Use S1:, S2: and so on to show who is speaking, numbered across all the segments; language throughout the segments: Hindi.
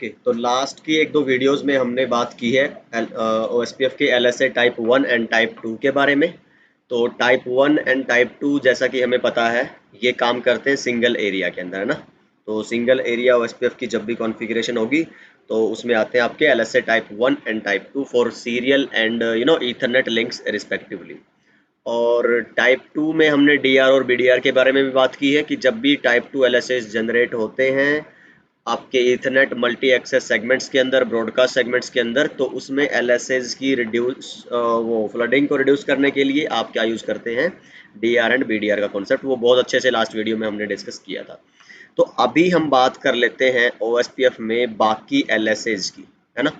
S1: ओके, तो लास्ट की एक दो वीडियोस में हमने बात की है ओएसपीएफ के एलएसए टाइप 1 एंड टाइप 2 के बारे में। तो टाइप 1 एंड टाइप 2 जैसा कि हमें पता है ये काम करते हैं सिंगल एरिया के अंदर, है ना। तो सिंगल एरिया ओएसपीएफ की जब भी कॉन्फ़िगरेशन होगी तो उसमें आते हैं आपके LSA type 1 and type 2 for serial and Ethernet links respectively. और टाइप 2 में हमने डीआर और बीडीआर के बारे में भी बात की है कि जब भी टाइप 2 एलएसएस जनरेट होते हैं आपके ईथरनेट मल्टी एक्सेस सेगमेंट्स के अंदर, ब्रॉडकास्ट सेगमेंट्स के अंदर, तो उसमें एलएसएस की वो फ्लडिंग को रिड्यूस करने के लिए आप क्या यूज़ करते हैं, डीआर एंड बीडीआर का कॉन्सेप्ट। वो बहुत अच्छे से लास्ट वीडियो में हमने डिस्कस किया था। तो अभी हम बात कर लेते हैं ओएसपीएफ में बाकी एलएसएस की, है ना।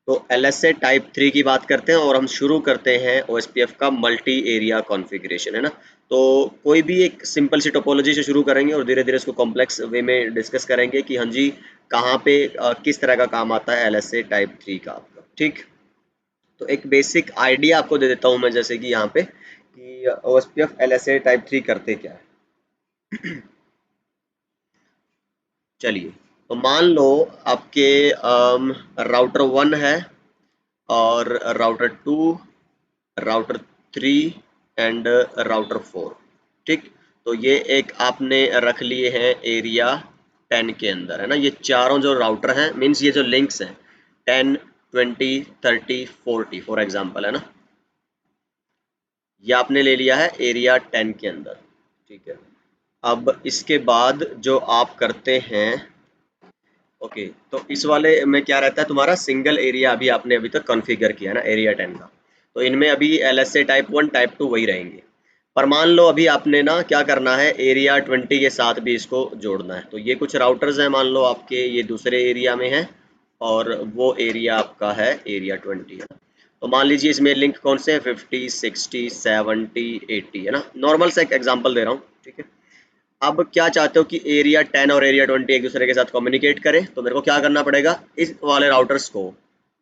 S1: तो एलएसए टाइप 3 की बात करते हैं और हम शुरू करते हैं ओएसपीएफ का मल्टी एरिया कॉन्फ़िगरेशन, है ना। तो कोई भी एक सिंपल सी टोपोलॉजी से शुरू करेंगे और धीरे धीरे इसको कॉम्प्लेक्स वे में डिस्कस करेंगे कि हाँ जी कहाँ पे किस तरह का काम आता है एलएसए टाइप 3 का आपका, ठीक। तो एक बेसिक आइडिया आपको दे देता हूँ मैं, जैसे कि यहाँ पे कि ओएसपीएफ एलएसए टाइप 3 करते क्या है। चलिए, तो मान लो आपके राउटर 1 है और राउटर 2, राउटर 3 एंड राउटर 4, ठीक। तो ये एक आपने रख लिए हैं एरिया 10 के अंदर, है ना। ये चारों जो राउटर हैं, मीन्स ये जो लिंक्स हैं 10, 20, 30, 40 फॉर एग्जांपल, है ना। ये आपने ले लिया है एरिया 10 के अंदर, ठीक है। अब इसके बाद जो आप करते हैं, ओके, तो इस वाले में क्या रहता है, तुम्हारा सिंगल एरिया अभी आपने अभी तक कॉन्फ़िगर किया ना एरिया 10 का। तो इनमें अभी एलएसए टाइप 1 टाइप 2 वही रहेंगे। पर मान लो अभी आपने ना क्या करना है, एरिया 20 के साथ भी इसको जोड़ना है। तो ये कुछ राउटर्स हैं, मान लो आपके ये दूसरे एरिया में है और वो एरिया आपका है एरिया 20, है ना। तो मान लीजिए इसमें लिंक कौन से हैं, 50, 60, 70, 80, है ना। नॉर्मल से एक एग्जाम्पल दे रहा हूँ, ठीक है। अब क्या चाहते हो कि एरिया 10 और एरिया 20 एक दूसरे के साथ कम्युनिकेट करें, तो मेरे को क्या करना पड़ेगा, इस वाले राउटर्स को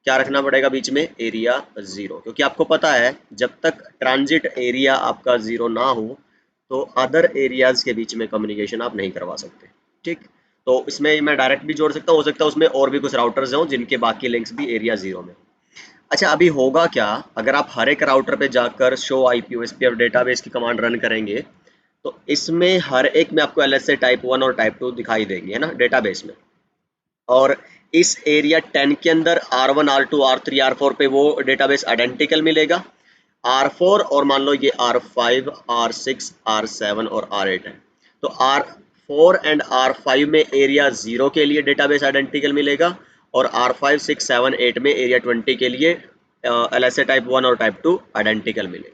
S1: क्या रखना पड़ेगा बीच में, एरिया 0, क्योंकि आपको पता है जब तक ट्रांजिट एरिया आपका 0 ना हो तो अदर एरियाज के बीच में कम्युनिकेशन आप नहीं करवा सकते, ठीक। तो इसमें मैं डायरेक्ट भी जोड़ सकता हूँ, हो सकता है उसमें और भी कुछ राउटर्स हों जिनके बाकी लिंक्स भी एरिया 0 में। अच्छा, अभी होगा क्या, अगर आप हर एक राउटर पे जाकर शो आईपी ओएसपीएफ डेटाबेस की कमांड रन करेंगे तो इसमें हर एक में आपको एलएसए टाइप 1 और टाइप 2 दिखाई देंगे, है ना, डेटाबेस में। और इस एरिया 10 के अंदर R1, R2, R3, R4 पे वो डेटाबेस आइडेंटिकल मिलेगा। R4 और मान लो ये R5, R6, R7 और R8 है। तो R4 एंड R5 में एरिया 0 के लिए डेटाबेस आइडेंटिकल मिलेगा और R5, 6, 7, 8 में एरिया 20 के लिए एलएसए टाइप 1 और टाइप 2 आइडेंटिकल मिलेगा।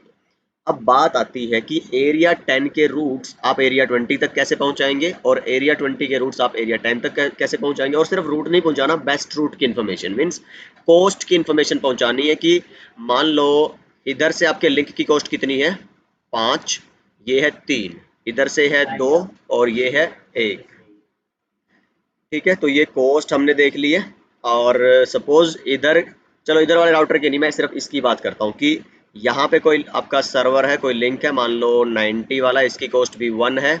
S1: अब बात आती है कि एरिया 10 के रूट्स आप एरिया 20 तक कैसे पहुंचाएंगे और एरिया 20 के रूट्स आप एरिया 10 तक कैसे पहुंचाएंगे। और सिर्फ रूट नहीं पहुंचाना, बेस्ट रूट की इन्फॉर्मेशन मीन्स कॉस्ट की इन्फॉर्मेशन पहुंचानी है कि मान लो इधर से आपके लिंक की कॉस्ट कितनी है, 5, ये है 3, इधर से है 2 और ये है 1, ठीक है। तो ये कॉस्ट हमने देख ली है। और सपोज इधर, चलो इधर वाले राउटर की नहीं, मैं सिर्फ इसकी बात करता हूँ कि यहाँ पे कोई आपका सर्वर है, कोई लिंक है, मान लो 90 वाला, इसकी कॉस्ट भी 1 है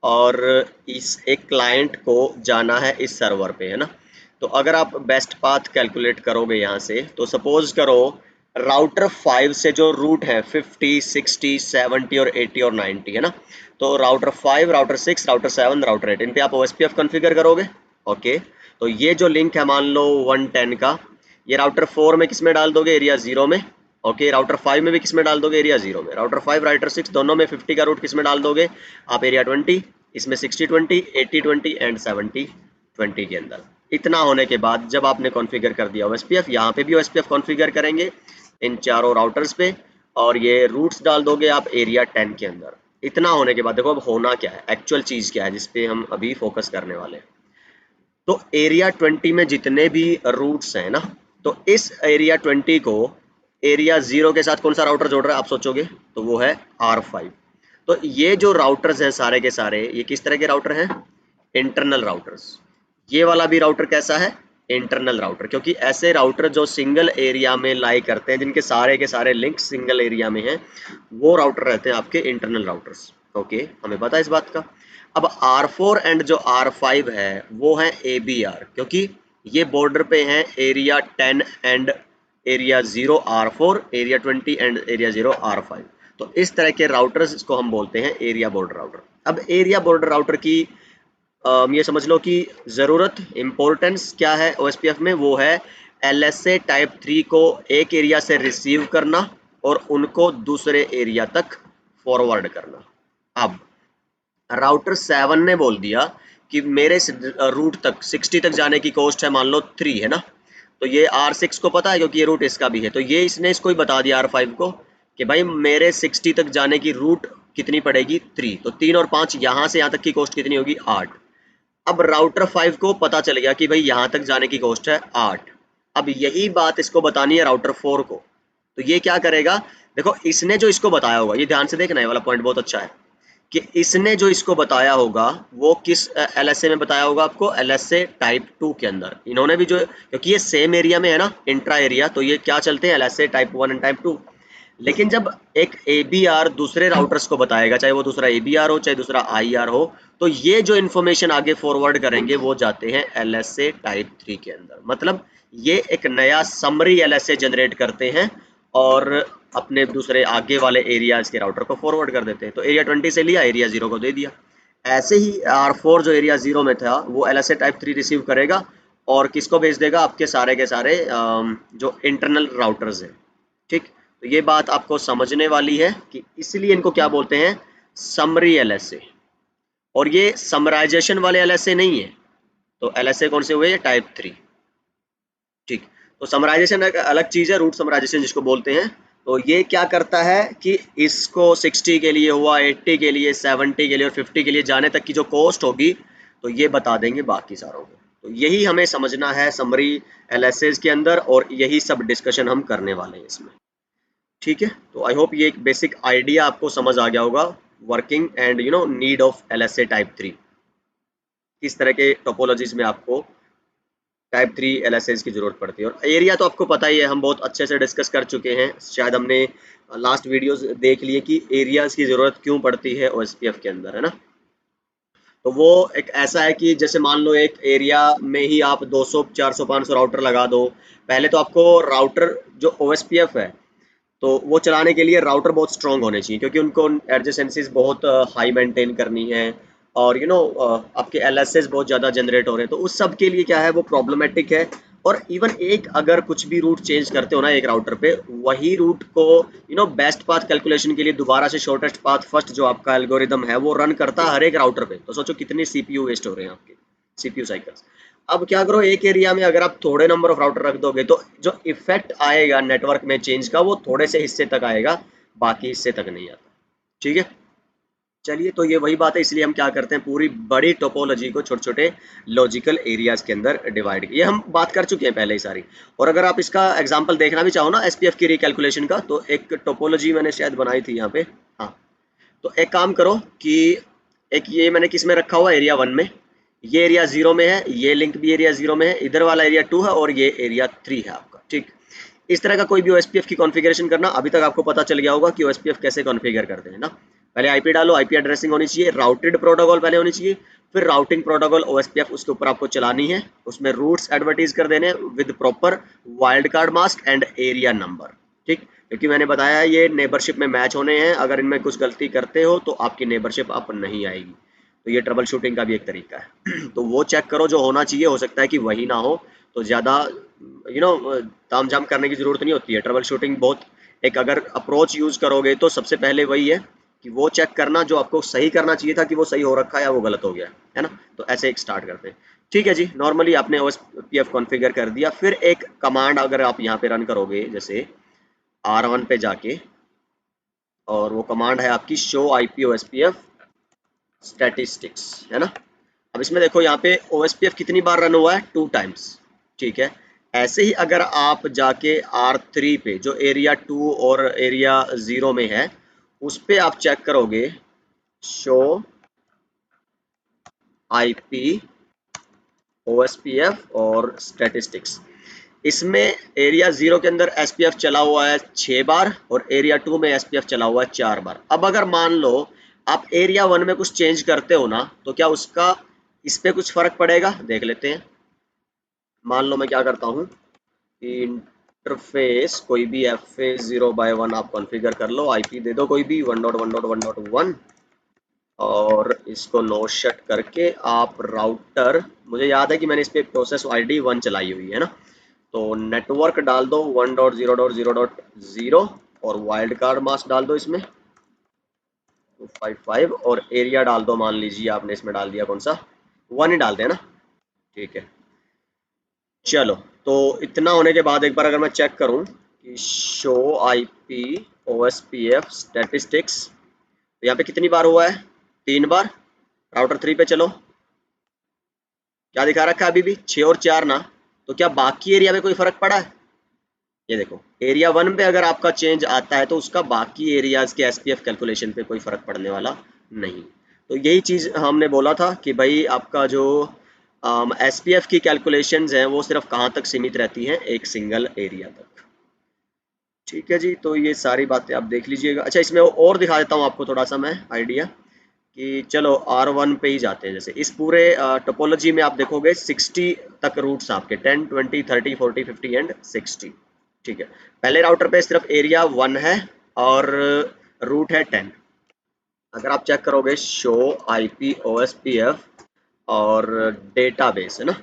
S1: और इस एक क्लाइंट को जाना है इस सर्वर पे, है ना। तो अगर आप बेस्ट पाथ कैलकुलेट करोगे यहाँ से, तो सपोज करो राउटर 5 से जो रूट है 50, 60, 70 और 80 और 90, है ना। तो राउटर 5, राउटर 6, राउटर 7, राउटर 8, इन पे आप ओएसपीएफ कॉन्फ़िगर करोगे, ओके। तो ये जो लिंक है मान लो 110 का, ये राउटर 4 में किस में डाल दोगे, एरिया 0 में, ओके। राउटर 5 में भी किस में डाल दोगे, एरिया 0 में। राउटर 5, राउटर 6 दोनों में 50 का रूट किस में डाल दोगे आप, एरिया 20, इसमें 60, 20, 80, 20 एंड 70, 20 के अंदर। इतना होने के बाद जब आपने कॉन्फ़िगर कर दिया ओएसपीएफ, यहाँ पे भी ओएसपीएफ कॉन्फ़िगर करेंगे इन चारों राउटर्स पे और ये रूट्स डाल दोगे आप एरिया 10 के अंदर। इतना होने के बाद देखो अब होना क्या है, एक्चुअल चीज़ क्या है जिसपे हम अभी फोकस करने वाले हैं। तो एरिया 20 में जितने भी रूट्स हैं ना, तो इस एरिया 20 को एरिया 0 के साथ कौन सा राउटर जोड़ रहा है आप सोचोगे, तो वो है R5। तो ये जो राउटर्स हैं सारे के सारे, ये किस तरह के राउटर हैं, इंटरनल राउटर्स। ये वाला भी राउटर कैसा है, इंटरनल राउटर, क्योंकि ऐसे राउटर जो सिंगल एरिया में लाई करते हैं, जिनके सारे के सारे लिंक सिंगल एरिया में हैं, वो राउटर रहते हैं आपके इंटरनल राउटर्स, ओके। हमें पता है इस बात का। अब R4 एंड जो R5 है वो है ABR, क्योंकि ये बॉर्डर पे हैं area 10 and area 0 R4, area 20 and area 0 R5। तो इस तरह के राउटर्स इसको हम बोलते हैं एरिया बॉर्डर राउटर। अब एरिया बॉर्डर राउटर की ये समझ लो कि ज़रूरत, इम्पोर्टेंस क्या है OSPF में, वो है LSA टाइप 3 को एक एरिया से रिसीव करना और उनको दूसरे एरिया तक फॉरवर्ड करना। अब राउटर 7 ने बोल दिया कि मेरे रूट तक 60 तक जाने की कॉस्ट है मान लो 3 है ना, तो ये R6 को पता है क्योंकि ये रूट इसका भी है, तो ये इसने इसको ही बता दिया R5 को कि भाई मेरे 60 तक जाने की रूट कितनी पड़ेगी 3, तो 3 और 5 यहाँ से यहाँ तक की कॉस्ट कितनी होगी 8। अब राउटर 5 को पता चल गया कि भाई यहाँ तक जाने की कॉस्ट है 8। अब यही बात इसको बतानी है राउटर 4 को, तो ये क्या करेगा, देखो इसने जो इसको बताया होगा, ये ध्यान से देखना, ये वाला पॉइंट बहुत अच्छा है कि इसने जो इसको बताया होगा वो किस LSA में बताया होगा आपको, LSA टाइप 2 के अंदर। इन्होंने भी जो, क्योंकि ये सेम एरिया में है ना, इंट्रा एरिया, तो ये क्या चलते हैं LSA टाइप 1 एंड टाइप 2। लेकिन जब एक ABR दूसरे राउटर्स को बताएगा, चाहे वो दूसरा ABR हो चाहे दूसरा IR हो, तो ये जो इन्फॉर्मेशन आगे फॉरवर्ड करेंगे वो जाते हैं LSA टाइप 3 के अंदर। मतलब ये एक नया समरी LSA जनरेट करते हैं और अपने दूसरे आगे वाले एरियाज के राउटर को फॉरवर्ड कर देते हैं। तो एरिया 20 से लिया, एरिया 0 को दे दिया। ऐसे ही R4 जो एरिया 0 में था वो LSA टाइप 3 रिसीव करेगा और किसको भेज देगा, आपके सारे के सारे जो इंटरनल राउटर्स हैं। ठीक, तो ये बात आपको समझने वाली है कि इसलिए इनको क्या बोलते हैं, समरी LSA। और ये समराइजेशन वाले LSA नहीं है, तो LSA कौन से हुए, टाइप 3। ठीक, तो समराइजेशन एक अलग चीज है, रूट समराइजेशन जिसको बोलते हैं। तो ये क्या करता है कि इसको 60 के लिए हुआ, 80 के लिए, 70 के लिए और 50 के लिए जाने तक की जो कॉस्ट होगी तो ये बता देंगे बाकी सारों को। तो यही हमें समझना है समरी LSAs के अंदर, और यही सब डिस्कशन हम करने वाले हैं इसमें। ठीक है, तो आई होप ये एक बेसिक आइडिया आपको समझ आ गया होगा, working and need of LSA type 3, किस तरह के टोपोलॉजीज में आपको टाइप 3 LSAs की जरूरत पड़ती है। और एरिया तो आपको पता ही है, हम बहुत अच्छे से डिस्कस कर चुके हैं, शायद हमने लास्ट वीडियोस देख लिए कि एरियाज की जरूरत क्यों पड़ती है OSPF के अंदर, है ना। तो वो एक ऐसा है कि जैसे मान लो एक एरिया में ही आप 200 400 500 राउटर लगा दो। पहले तो आपको राउटर जो OSPF है तो वो चलाने के लिए राउटर बहुत स्ट्रॉन्ग होने चाहिए, क्योंकि उनको एडजेसेंसीज बहुत हाई मेंटेन करनी है, और आपके LSAs बहुत ज़्यादा जनरेट हो रहे हैं, तो उस सब के लिए क्या है वो प्रॉब्लमेटिक है। और इवन एक अगर कुछ भी रूट चेंज करते हो ना एक राउटर पे, वही रूट को बेस्ट पाथ कैलकुलेशन के लिए दोबारा से शॉर्टेस्ट पाथ फर्स्ट जो आपका एल्गोरिदम है वो रन करता है हर एक राउटर पे। तो सोचो कितनी CPU वेस्ट हो रहे हैं आपके CPU साइकिल्स। अब क्या करो, एक एरिया में अगर आप थोड़े नंबर ऑफ राउटर रख दोगे तो जो इफेक्ट आएगा नेटवर्क में चेंज का वो थोड़े से हिस्से तक आएगा, बाकी हिस्से तक नहीं आता। ठीक है, चलिए, तो ये वही बात है, इसलिए हम क्या करते हैं पूरी बड़ी टोपोलॉजी को छोटे छोटे लॉजिकल एरियाज के अंदर डिवाइड, ये हम बात कर चुके हैं पहले ही सारी। और अगर आप इसका एग्जांपल देखना भी चाहो ना SPF की रिकैलकुलेशन का, तो एक टोपोलॉजी मैंने शायद बनाई थी यहाँ पे। हाँ, तो एक काम करो कि एक ये मैंने किस में रखा हुआ, एरिया 1 में, ये एरिया 0 में है, ये लिंक भी एरिया 0 में है, इधर वाला एरिया 2 है और ये एरिया 3 है आपका। ठीक, इस तरह का कोई भी OSPF की कॉन्फ़िगरेशन करना, अभी तक आपको पता चल गया होगा कि OSPF कैसे कॉन्फ़िगर करते हैं ना। पहले IP डालो, IP एड्रेसिंग होनी चाहिए, राउटेड प्रोटोकॉल पहले होनी चाहिए, फिर राउटिंग प्रोटोकॉल OSPF उसके ऊपर आपको चलानी है, उसमें रूट्स एडवर्टाइज कर देने with proper wild card mask and area number. ठीक, क्योंकि मैंने बताया ये नेबरशिप में मैच होने हैं, अगर इनमें कुछ गलती करते हो तो आपकी नेबरशिप अप नहीं आएगी। तो ये ट्रबल शूटिंग का भी एक तरीका है। तो वो चेक करो जो होना चाहिए, हो सकता है कि वही ना हो, तो ज़्यादा ताम झाम करने की ज़रूरत नहीं होती है। ट्रबल शूटिंग बहुत एक अगर अप्रोच यूज़ करोगे तो सबसे पहले वही है कि वो चेक करना जो आपको सही करना चाहिए था कि वो सही हो रखा है या वो गलत हो गया है ना। तो ऐसे एक स्टार्ट करते हैं। ठीक है जी, नॉर्मली आपने OSPF कॉन्फ़िगर कर दिया, फिर एक कमांड अगर आप यहाँ पे रन करोगे जैसे R1 पे जाके, और वो कमांड है आपकी शो IP OSPF स्टैटिस्टिक्स, है ना। अब इसमें देखो यहाँ पे OSPF कितनी बार रन हुआ है, 2 टाइम्स। ठीक है, ऐसे ही अगर आप जाके R3 पे जो एरिया 2 और एरिया 0 में है उस पे आप चेक करोगे शो IP OSPF और स्टैटिस्टिक्स, इसमें एरिया 0 के अंदर SPF चला हुआ है 6 बार और एरिया 2 में SPF चला हुआ है 4 बार। अब अगर मान लो आप एरिया 1 में कुछ चेंज करते हो ना, तो क्या उसका इस पे कुछ फर्क पड़ेगा, देख लेते हैं। मान लो मैं क्या करता हूँ कि इंटरफेस कोई भी FA0/1 आप कॉन्फ़िगर कर लो, आईपी दे दो कोई भी 1.1.1.1 और इसको नो शट करके आप राउटर, मुझे याद है कि मैंने इस पे प्रोसेस आईडी 1 चलाई हुई है ना, तो नेटवर्क डाल दो 1.0.0.0 और वाइल्ड कार्ड मास्क डाल दो इसमें 255 और एरिया डाल दो, मान लीजिए आपने इसमें डाल दिया कौन सा 1 ही डाल देना, ठीक है। चलो, तो इतना होने के बाद एक बार अगर मैं चेक करूं कि शो आईपी ओएसपीएफ स्टैटिस्टिक्स, तो यहाँ पे कितनी बार हुआ है, 3 बार। राउटर 3 पे चलो, क्या दिखा रखा है अभी भी 6 और 4 ना, तो क्या बाकी एरिया में कोई फर्क पड़ा है? ये देखो एरिया 1 पे अगर आपका चेंज आता है तो उसका बाकी एरियाज के एसपीएफ कैलकुलेशन पे कोई फर्क पड़ने वाला नहीं। तो यही चीज हमने बोला था कि भाई आपका जो एसपीएफ की कैलकुलेशंस हैं वो सिर्फ कहाँ तक सीमित रहती हैं, एक सिंगल एरिया तक। ठीक है जी, तो ये सारी बातें आप देख लीजिएगा। अच्छा, इसमें और दिखा देता हूँ आपको थोड़ा सा मैं आइडिया कि चलो R1 पे ही जाते हैं। जैसे इस पूरे टोपोलॉजी में आप देखोगे 60 तक रूट्स आपके 10, 20, 30, 40, 50 एंड 60। ठीक है, पहले राउटर पे सिर्फ एरिया 1 है और रूट है 10। अगर आप चेक करोगे शो आईपी ओएसपीएफ और डेटाबेस है ना,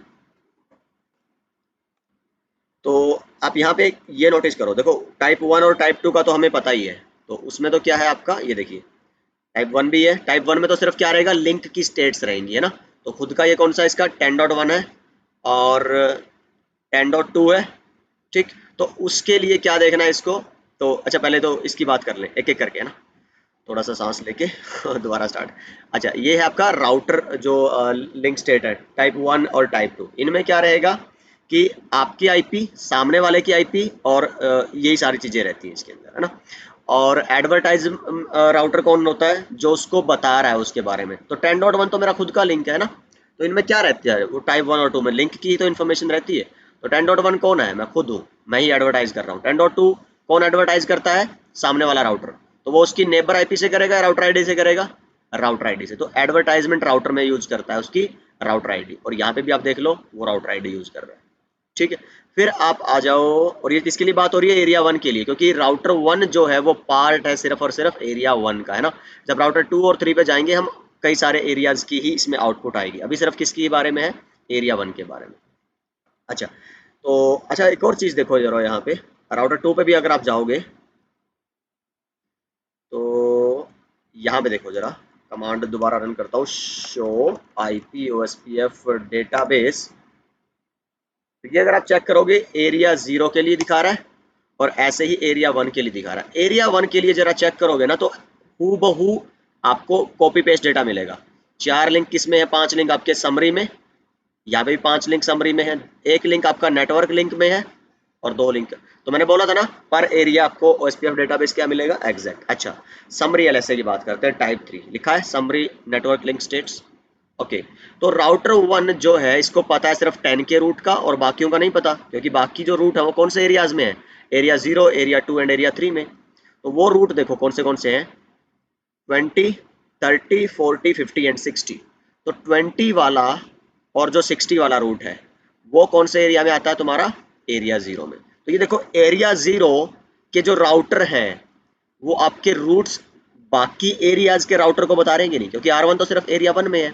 S1: तो आप यहाँ पे ये नोटिस करो, देखो टाइप 1 और टाइप 2 का तो हमें पता ही है, तो उसमें तो क्या है आपका, ये देखिए टाइप 1 भी है। टाइप 1 में तो सिर्फ क्या रहेगा, लिंक की स्टेट्स रहेंगी है ना, तो खुद का ये कौन सा इसका 10.1 है और 10.2 है। ठीक, तो उसके लिए क्या देखना है इसको, तो अच्छा पहले तो इसकी बात कर लें एक एक करके है ना, थोड़ा सा सांस लेके दोबारा स्टार्ट। अच्छा, ये है आपका राउटर जो लिंक स्टेट है टाइप 1 और टाइप 2, इनमें क्या रहेगा कि आपकी आईपी, सामने वाले की आईपी और यही सारी चीजें रहती हैं इसके अंदर है ना। और एडवर्टाइज राउटर कौन होता है, जो उसको बता रहा है उसके बारे में, तो 10.1 तो मेरा खुद का लिंक है ना, तो इनमें क्या रहती है, वो टाइप 1 और 2 में लिंक की तो इन्फॉर्मेशन रहती है। तो 10.1 कौन है, मैं खुद हूँ, मैं ही एडवर्टाइज कर रहा हूँ। 10.2 कौन एडवर्टाइज करता है, सामने वाला राउटर, तो वो उसकी नेबर आईपी से करेगा, राउटर आईडी से करेगा, राउटर आईडी से। तो एडवर्टाइजमेंट राउटर में यूज करता है उसकी राउटर आईडी, और यहाँ पे भी आप देख लो वो राउटर आईडी यूज कर रहा है। ठीक है, फिर आप आ जाओ, और ये किसके लिए बात हो रही है, एरिया 1 के लिए, क्योंकि राउटर 1 जो है वो पार्ट है सिर्फ और सिर्फ एरिया 1 का है ना। जब राउटर 2 और 3 पे जाएंगे हम, कई सारे एरियाज की ही इसमें आउटपुट आएगी, अभी सिर्फ किसके बारे में है, एरिया 1 के बारे में। अच्छा, तो अच्छा एक और चीज देखो जरा, यहाँ पे राउटर 2 पे भी अगर आप जाओगे तो यहाँ पे देखो जरा, कमांड दोबारा रन करता हूँ, शो आईपी ओएसपीएफ डेटाबेस। ये अगर आप चेक करोगे एरिया 0 के लिए दिखा रहा है और ऐसे ही एरिया 1 के लिए दिखा रहा है। एरिया 1 के लिए जरा चेक करोगे ना, तो हूबहू आपको कॉपी पेस्ट डेटा मिलेगा। 4 लिंक किसमें है, 5 लिंक आपके समरी में, यहाँ पे भी 5 लिंक समरी में है, 1 लिंक आपका नेटवर्क लिंक में है और 2 लिंक। तो मैंने बोला था ना पर एरिया आपको ओएसपीएफ डेटाबेस क्या मिलेगा, एग्जैक्ट। अच्छा, समरी एलएसए की बात करते हैं, टाइप 3 लिखा है summary network link states. Okay, तो राउटर 1 जो है इसको पता है सिर्फ 10 के रूट का और बाकियों का नहीं पता, क्योंकि बाकी जो रूट है वो कौन से एरियाज में है, एरिया 0, एरिया 2 एंड एरिया 3 में। तो वो रूट देखो कौन से हैं, 20, 30, 40, 50 एंड 60। तो 20 वाला और जो 60 वाला रूट है वो कौन से एरिया में आता है तुम्हारा, एरिया 0 में। तो ये देखो एरिया 0 के जो राउटर हैं वो आपके रूट्स बाकी एरियाज के राउटर को बता रहेंगे नहीं, क्योंकि R1 तो सिर्फ एरिया 1 में है,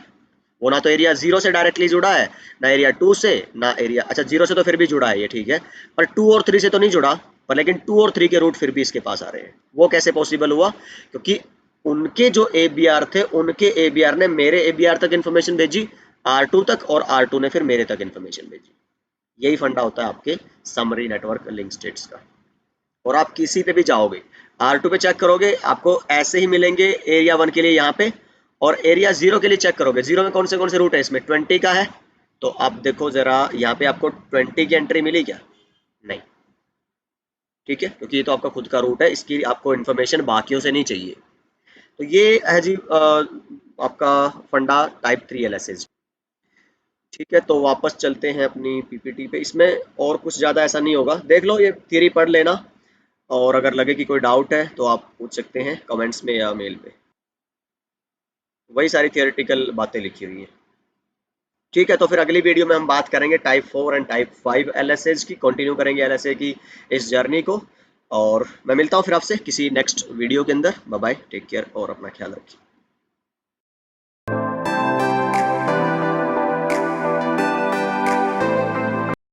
S1: वो ना तो एरिया 0 से डायरेक्टली जुड़ा है, ना एरिया 2 से, ना एरिया, अच्छा 0 से तो फिर भी जुड़ा है ये ठीक है, पर 2 और 3 से तो नहीं जुड़ा, पर लेकिन 2 और 3 के रूट फिर भी इसके पास आ रहे हैं। वो कैसे पॉसिबल हुआ, क्योंकि उनके जो ABR थे, उनके ABR ने मेरे ABR तक इन्फॉर्मेशन भेजी R2 तक, और R2 ने फिर मेरे तक इन्फॉर्मेशन भेजी। यही फंडा होता है आपके समरी नेटवर्क लिंक स्टेट्स का। और आप किसी पे भी जाओगे R2 पे चेक करोगे आपको ऐसे ही मिलेंगे एरिया 1 के लिए यहाँ पे, और एरिया 0 के लिए चेक करोगे, 0 में कौन से रूट है, इसमें 20 का है, तो आप देखो जरा यहाँ पे आपको 20 की एंट्री मिली क्या, नहीं। ठीक है, क्योंकि ये तो आपका खुद का रूट है, इसकी आपको इन्फॉर्मेशन बाकियों से नहीं चाहिए। तो ये है जी आपका फंडा टाइप 3 एलएसएस। ठीक है, तो वापस चलते हैं अपनी पीपीटी पे। इसमें और कुछ ज़्यादा ऐसा नहीं होगा, देख लो ये थ्योरी पढ़ लेना, और अगर लगे कि कोई डाउट है तो आप पूछ सकते हैं कमेंट्स में या मेल पे, वही सारी थियोरेटिकल बातें लिखी हुई हैं। ठीक है, तो फिर अगली वीडियो में हम बात करेंगे टाइप 4 एंड टाइप 5 एलएसएज की, कंटिन्यू करेंगे एलएसए की इस जर्नी को। और मैं मिलता हूँ फिर आपसे किसी नेक्स्ट वीडियो के अंदर। बाय बाय, टेक केयर और अपना ख्याल रखिए।